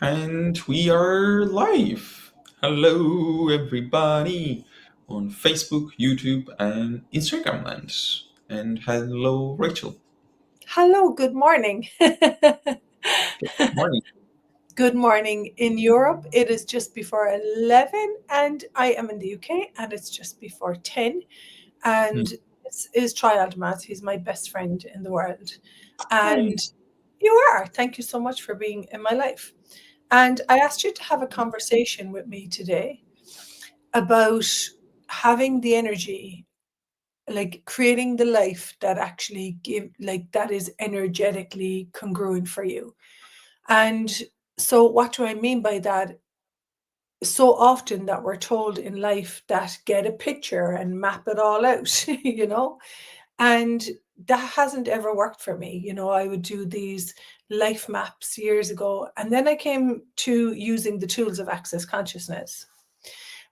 And we are live. Hello, everybody, on Facebook, YouTube, and Instagram land. And hello, Rachel. Hello, good morning. Morning. Good morning. In Europe, it is just before 11, and I am in the UK, and it's just before 10. Hmm. And this is Trialdamas. He's my best friend in the world. Hi. And you are. Thank you so much for being in my life. And I asked you to have a conversation with me today about having the energy, like creating the life that actually that is energetically congruent for you. And so, what do I mean by that? So often that we're told in life that get a picture and map it all out, and that hasn't ever worked for me. I would do these life maps years ago, and then I came to using the tools of Access Consciousness.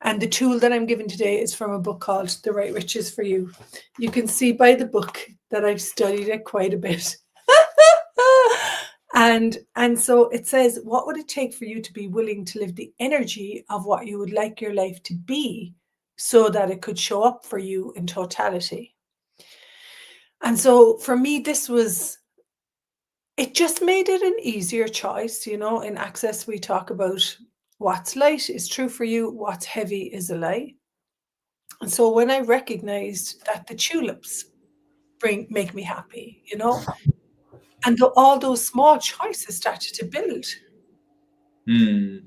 And the tool that I'm giving today is from a book called The Right Riches for You. You can see by the book that I've studied it quite a bit. And so it says, what would it take for you to be willing to live the energy of what you would like your life to be so that it could show up for you in totality? And so for me, it just made it an easier choice. In Access, we talk about what's light is true for you, what's heavy is a lie. And so when I recognized that the tulips make me happy, and all those small choices started to build. Hmm.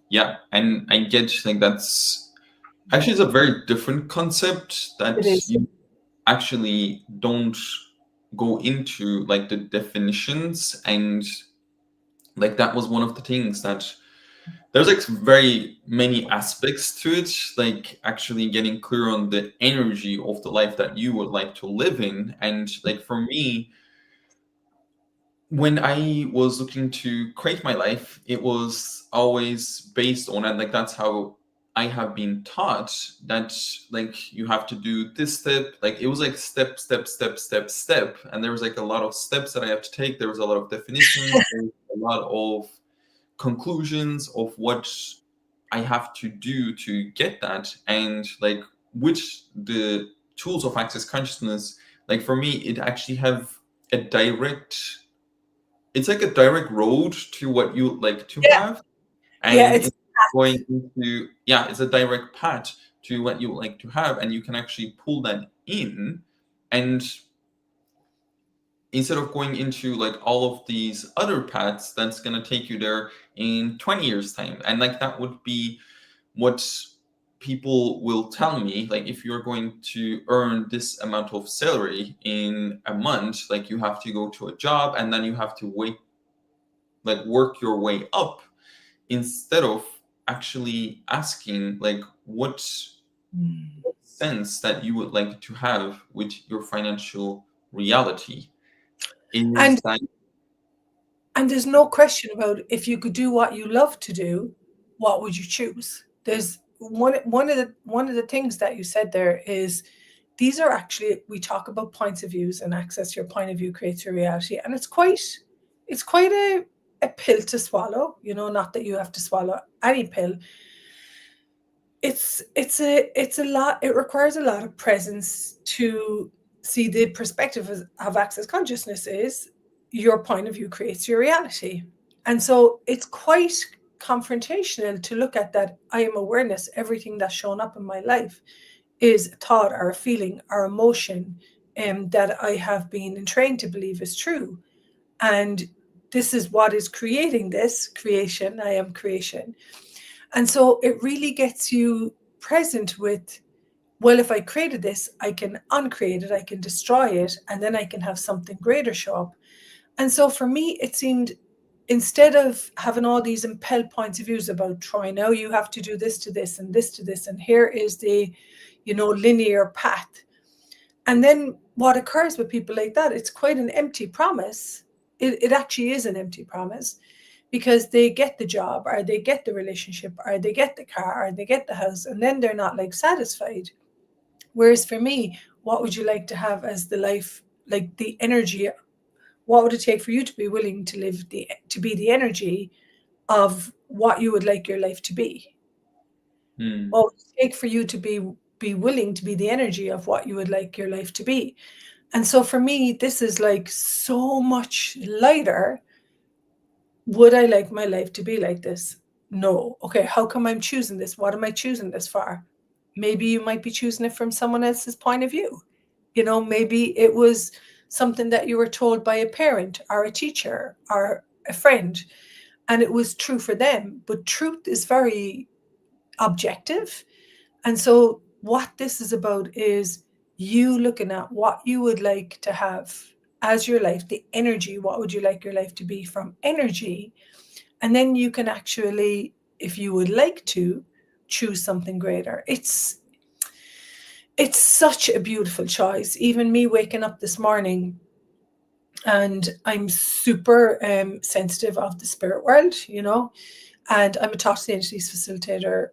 Yeah, and I get like that's actually it's a very different concept It that is. you actually don't go into like the definitions, and like that was one of the things that there's like very many aspects to it, like actually getting clear on the energy of the life that you would like to live in. And like for me, when I was looking to create my life, it was always based on, and like that's how I have been taught, that like you have to do this step. Like it was like step, step, step, step, step. And there was like a lot of steps that I have to take. There was a lot of definitions, there was a lot of conclusions of what I have to do to get that. And like which the tools of Access Consciousness, like for me, it actually have a direct, it's like a direct road to what you like to Yeah, have. yeah, And it's it's going into, yeah, it's a direct path to what you like to have. And you can actually pull that in. And instead of going into like all of these other paths that's going to take you there in 20 years time, and like that would be what people will tell me, like if you're going to earn this amount of salary in a month, like you have to go to a job and then you have to wait, like work your way up, instead of actually asking like what Mm. sense that you would like to have with your financial reality. and Is that and there's no question about if you could do what you love to do, what would you choose? There's one of the things that you said there is these are actually, we talk about points of views and Access your point of view creates your reality, and it's quite a pill to swallow. Not that you have to swallow any pill. It's a lot. It requires a lot of presence to see the perspective of Access Consciousness is your point of view creates your reality. And so it's quite confrontational to look at that. I am awareness. Everything that's shown up in my life is a thought or a feeling or emotion, that I have been trained to believe is true. And this is what is creating this creation. I am creation. And so it really gets you present with, well, if I created this, I can uncreate it, I can destroy it, and then I can have something greater show up. And so for me, it seemed, instead of having all these impelled points of views about Troy, now you have to do this to this and this to this, and here is the, linear path. And then what occurs with people like that, it's quite an empty promise. It actually is an empty promise, because they get the job or they get the relationship or they get the car or they get the house, and then they're not like satisfied. Whereas for me, what would you like to have as the life, like the energy? What would it take for you to be willing to live to be the energy of what you would like your life to be. Hmm. What would it take for you to be willing to be the energy of what you would like your life to be? And so for me, this is like so much lighter. Would I like my life to be like this? No. Okay, how come I'm choosing this? What am I choosing this for? Maybe you might be choosing it from someone else's point of view. Maybe it was something that you were told by a parent or a teacher or a friend, and it was true for them. But truth is very objective. And so, what this is about is you looking at what you would like to have as your life, the energy. What would you like your life to be from energy? And then you can actually, if you would like to, choose something greater. It's such a beautiful choice. Even me waking up this morning, and I'm super sensitive of the spirit world, and I'm a Thought Entities facilitator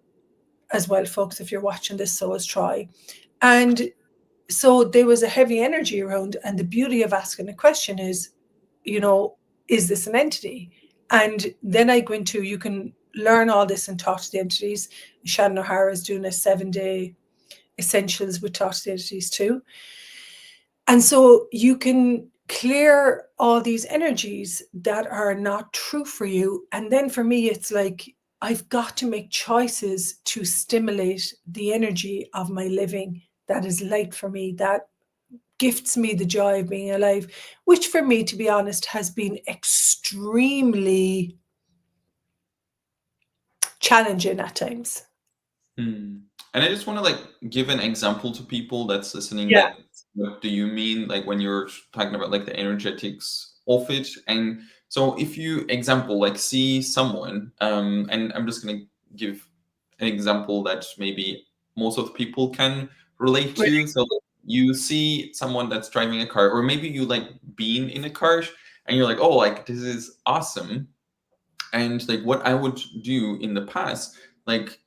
as well, folks. If you're watching this, so is Troy. And so there was a heavy energy around, and the beauty of asking a question is, is this an entity? And then I go into, you can learn all this and talk to the entities. Shannon O'Hara is doing a 7-day essentials with talk to the entities too. And so you can clear all these energies that are not true for you. And then for me, it's like, I've got to make choices to stimulate the energy of my living that is light for me, that gifts me the joy of being alive, which for me, to be honest, has been extremely challenging at times. Hmm. And I just want to give an example to people that's listening. Yeah. Like, what do you mean, like when you're talking about like the energetics of it? And so, if you example like see someone, and I'm just gonna give an example that maybe most of the people can relate Right. to. So you see someone that's driving a car, or maybe you like being in a car, and you're like, oh, like this is awesome. And like what I would do in the past, like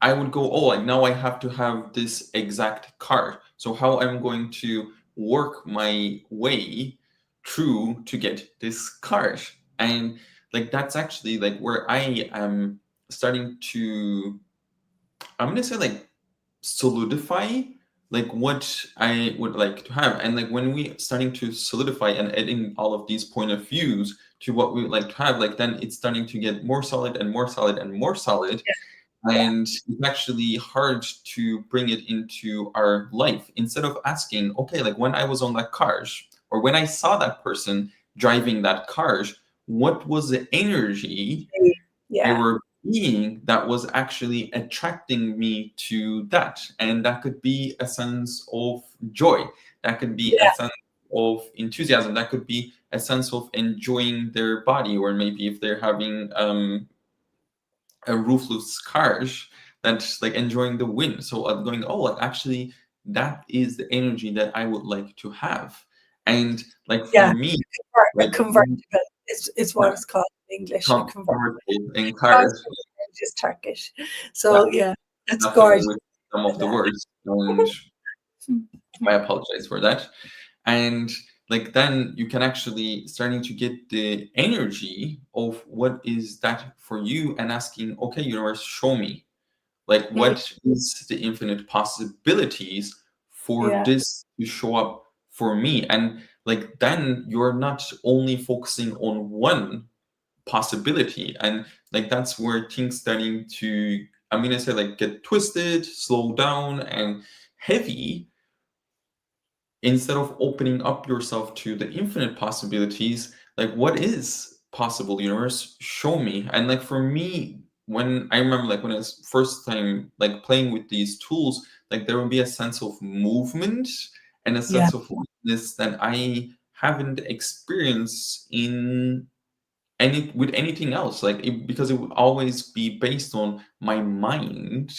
I would go, oh, like now I have to have this exact car. So how I'm going to work my way through to get this car. And like that's actually like where I am starting to, I'm gonna say like solidify like what I would like to have. And like when we starting to solidify and adding all of these point of views to what we would like to have, like then it's starting to get more solid and more solid and more solid. Yeah. And it's actually hard to bring it into our life instead of asking, okay, like when I was on that car or when I saw that person driving that car, what was the energy they Yeah. were being that was actually attracting me to that? And that could be a sense of joy, that could be a Yeah. sense of enthusiasm, that could be a sense of enjoying their body, or maybe if they're having a roofless cars, that's like enjoying the wind. So I'm going, oh, like actually that is the energy that I would like to have. And like for Yeah. me, A like convertible is what yeah, it's called in English. A convertible. convertible in Sounds cars, just Turkish. yeah, So yeah, that's not familiar gorgeous. with some of the words, and I apologize for that. And like then you can actually starting to get the energy of what is that for you, and asking, okay, universe, show me like Mm, what is the infinite possibilities for yeah. this to show up for me. And like then you're not only focusing on one possibility, and like that's where things starting to, I'm gonna say, like get twisted, slow down, and heavy, instead of opening up yourself to the infinite possibilities. Like what is possible, universe, show me. And like for me, when I remember like when I was first time like playing with these tools, like there would be a sense of movement and a Yeah. sense of lightness that I haven't experienced in any with anything else, like because it would always be based on my mind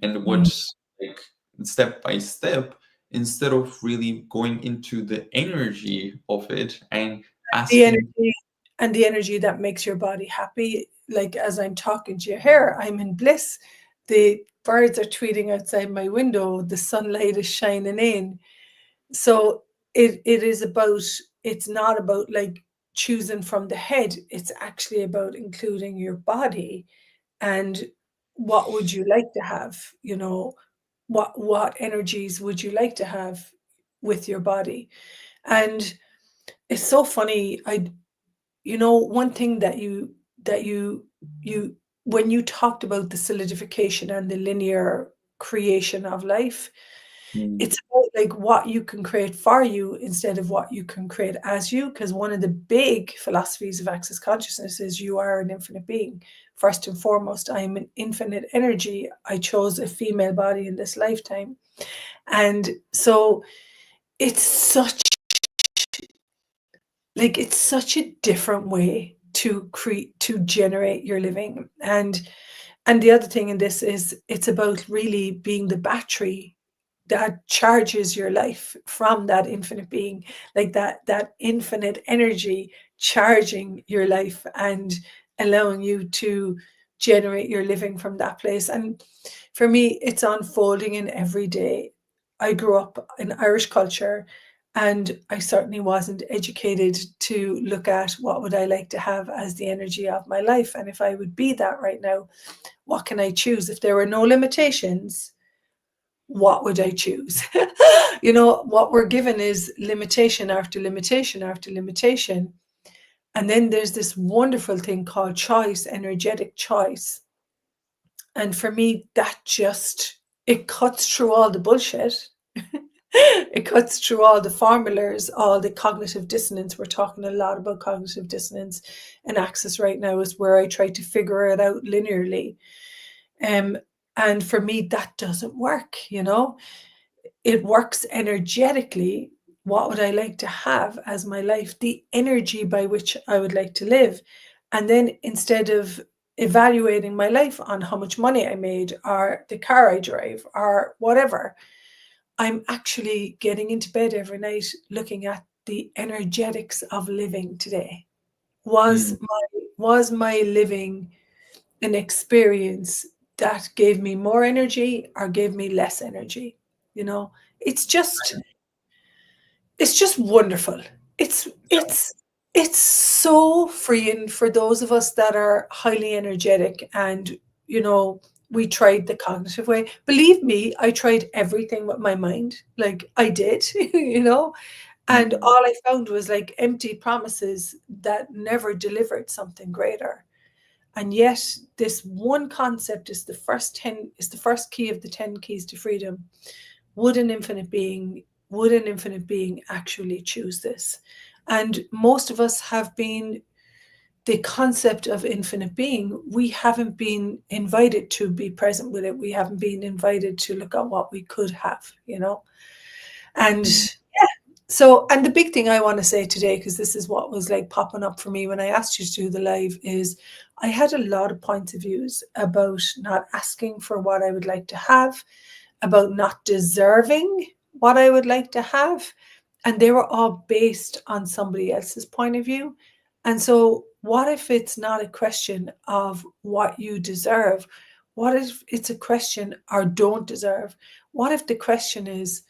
and Mm. what's like step by step, instead of really going into the energy of it and The asking. energy and the energy that makes your body happy. Like as I'm talking to you here, I'm in bliss. The birds are tweeting outside my window. The sunlight is shining in. So it is about, it's not about like choosing from the head. It's actually about including your body and what would you like to have, what energies would you like to have with your body. And it's so funny. One thing that you when you talked about the solidification and the linear creation of life, Mm. it's about like what you can create for you instead of what you can create as you. Because one of the big philosophies of access consciousness is you are an infinite being. First and foremost, I am an infinite energy. I chose a female body in this lifetime. And so it's such it's such a different way to create, to generate your living. And the other thing in this is it's about really being the battery that charges your life from that infinite being, like that infinite energy charging your life and allowing you to generate your living from that place. And for me, it's unfolding in every day. I grew up in Irish culture, and I certainly wasn't educated to look at what would I like to have as the energy of my life. And if I would be that right now, what can I choose? If there were no limitations, what would I choose? What we're given is limitation after limitation after limitation. And then there's this wonderful thing called choice, energetic choice. And for me, it cuts through all the bullshit. It cuts through all the formulas, all the cognitive dissonance. We're talking a lot about cognitive dissonance and access right now, is where I try to figure it out linearly. And for me, that doesn't work, It works energetically. What would I like to have as my life? The energy by which I would like to live. And then instead of evaluating my life on how much money I made or the car I drive or whatever, I'm actually getting into bed every night looking at the energetics of living today. Was Mm. my living an experience that gave me more energy or gave me less energy? You know, it's just it's just wonderful. It's it's it's so freeing for those of us that are highly energetic and we tried the cognitive way. Believe me, I tried everything with my mind. Like I did, and Mm. all I found was like empty promises that never delivered something greater. And yet this one concept is the first key of the 10 keys to freedom. Would an infinite being actually choose this? And most of us have been, the concept of infinite being, we haven't been invited to be present with it. We haven't been invited to look at what we could have, And Mm. so, and the big thing I want to say today, because this is what was like popping up for me when I asked you to do the live, is I had a lot of points of views about not asking for what I would like to have, about not deserving what I would like to have. And they were all based on somebody else's point of view. And so, what if it's not a question of what you deserve? What if it's a question or don't deserve? What if the question is,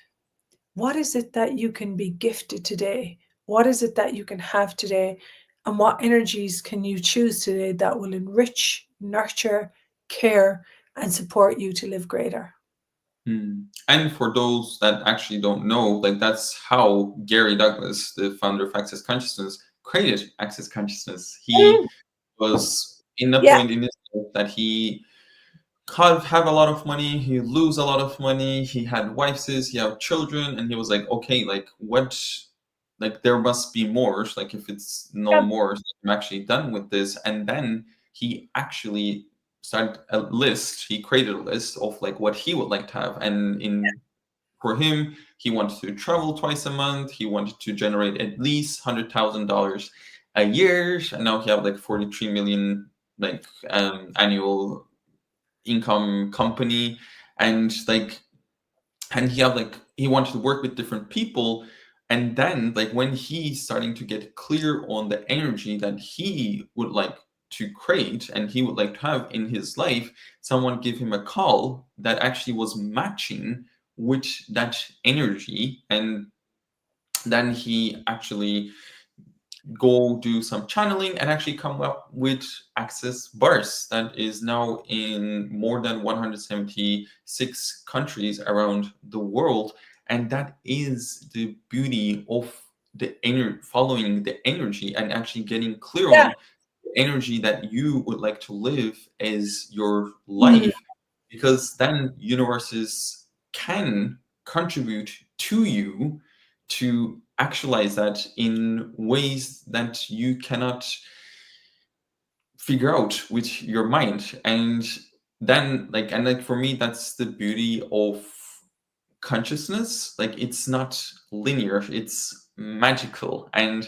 what is it that you can be gifted today? What is it that you can have today? And what energies can you choose today that will enrich, nurture, care, and support you to live greater? Mm. And for those that actually don't know, like that's how Gary Douglas, the founder of Access Consciousness, created Access Consciousness. He Mm, was in a yeah, point in his life that he have a lot of money, he lose a lot of money, he had wives, he had children, and he was like, okay, like what, like there must be more. Like if it's no yeah, more, I'm actually done with this. And then he actually started a list. He created a list of like what he would like to have, and in for him, he wanted to travel twice a month. He wanted to generate at least $100,000 a year, and now he have like 43 million like annual income company, and like and he had like he wanted to work with different people. And then like when he's starting to get clear on the energy that he would like to create and he would like to have in his life, someone give him a call that actually was matching with that energy. And then he actually go do some channeling and actually come up with Access Bars that is now in more than 176 countries around the world. And that is the beauty of following the energy and actually getting clear Yeah. on the energy that you would like to live as your Mm. life, because then universes can contribute to you to actualize that in ways that you cannot figure out with your mind. And then like for me, that's the beauty of consciousness. Like, it's not linear, it's magical. And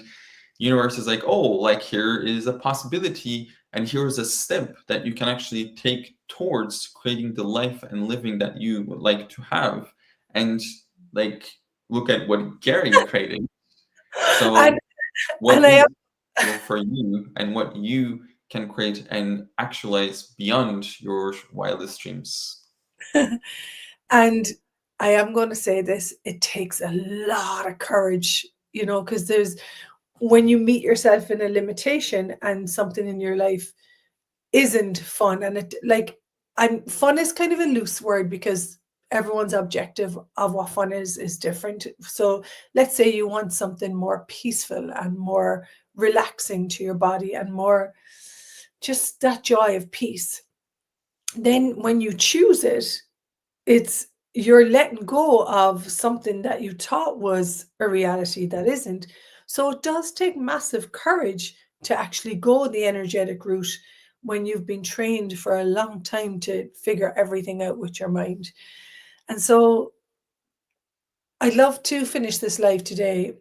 universe is like, oh, like, here is a possibility, and here's a step that you can actually take towards creating the life and living that you would like to have. And like, look at what Gary created. So And what I is am, possible for you, and what you can create and actualize beyond your wildest dreams. and I am going to say this, it takes a lot of courage, you know, because there's, when you meet yourself in a limitation and something in your life isn't fun, and it like, and fun is kind of a loose word because everyone's objective of what fun is different. So let's say you want something more peaceful and more relaxing to your body and more just that joy of peace. Then when you choose it, it's, you're letting go of something that you thought was a reality that isn't. So it does take massive courage to actually go the energetic route when you've been trained for a long time to figure everything out with your mind. And so I'd love to finish this live today.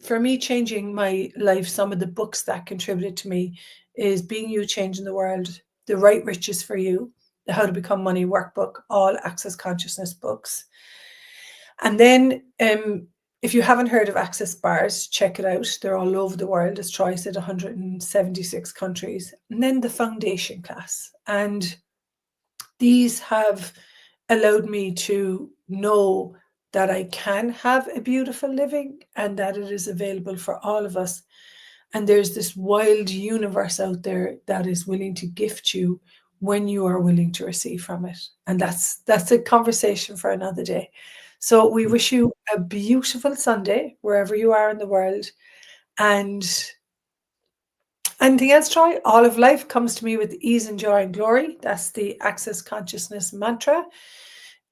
For me, changing my life, some of the books that contributed to me is Being You, Changing the World, The Right Riches for You, the How to Become Money workbook, all Access Consciousness books. And then if you haven't heard of Access Bars, check it out. They're all over the world. As Troy said, 176 countries. And then the foundation class. And these have allowed me to know that I can have a beautiful living and that it is available for all of us. And there's this wild universe out there that is willing to gift you when you are willing to receive from it. And that's a conversation for another day. So we wish you a beautiful Sunday wherever you are in the world. And anything else, Troy? All of life comes to me with ease and joy and glory. That's the Access Consciousness mantra.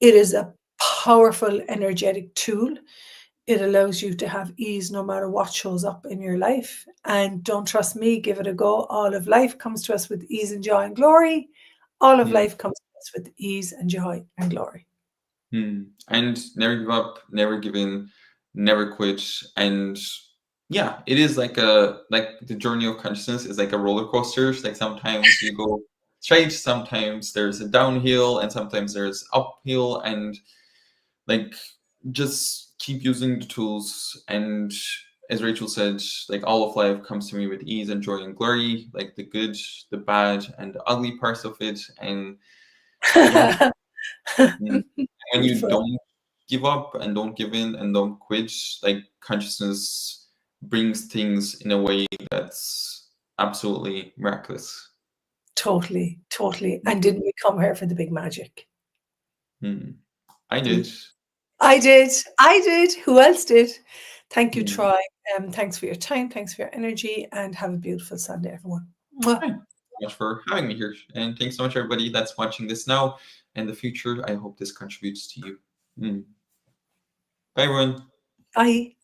It is a powerful energetic tool. It allows you to have ease no matter what shows up in your life. And don't trust me, give it a go. All of life comes to us with ease and joy and glory. All of life comes to us with ease and joy and glory. And never give up, never give in, never quit. And yeah, it is like the journey of consciousness is like a roller coaster. Like, sometimes you go straight, sometimes there's a downhill, and sometimes there's uphill. And like, just keep using the tools. And as Rachel said, like, all of life comes to me with ease and joy and glory, like the good, the bad, and the ugly parts of it. And yeah. When you don't give up and don't give in and don't quit, like, consciousness brings things in a way that's absolutely miraculous. Totally, totally. And didn't we come here for the big magic? I did. I did. Who else did? Thank you, Hmm. Troy. Thanks for your time. Thanks for your energy. And have a beautiful Sunday, everyone. Mwah. Thanks so much for having me here. And thanks so much, everybody that's watching this now and the future. I hope this contributes to you. Bye, everyone. Bye.